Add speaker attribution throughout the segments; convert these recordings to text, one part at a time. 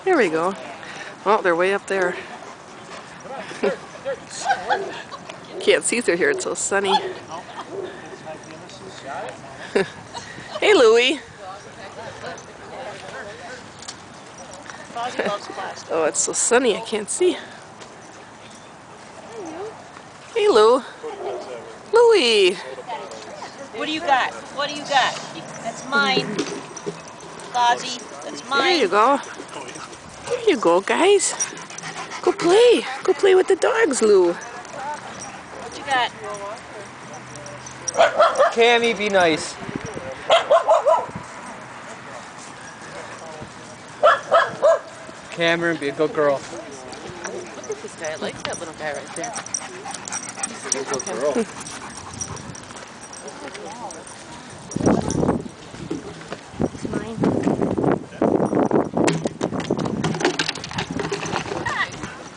Speaker 1: Here we go. Oh, they're way up there. Can't see through here, it's so sunny. Hey, Louie. Oh, it's so sunny, I can't see. Hey, Lou. Louie.
Speaker 2: What do you got? What do you got? That's mine. Fozzie, that's mine.
Speaker 1: There you go. There you go, guys. Go play. Go play with the dogs, Lou.
Speaker 2: What you got?
Speaker 3: Kammy, be nice. Cameron, be a good girl.
Speaker 2: Look at this guy. I like that little guy right there.
Speaker 3: Be a good girl.
Speaker 2: It's mine.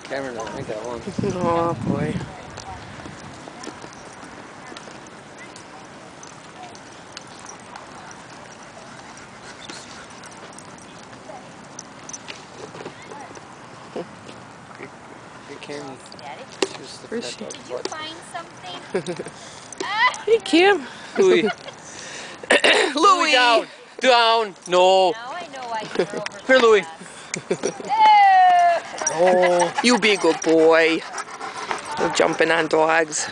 Speaker 3: Cameron, I think that one.
Speaker 1: Oh, boy.
Speaker 3: Hey, Kammy.
Speaker 1: Where's she?
Speaker 4: Did you find something?
Speaker 1: Hey, Kim.
Speaker 3: Louie.
Speaker 1: Louie.
Speaker 3: Down. Down. No.
Speaker 4: Now I know why you were over
Speaker 3: Here, Louie.
Speaker 1: Oh, you be a good boy. You're jumping on dogs.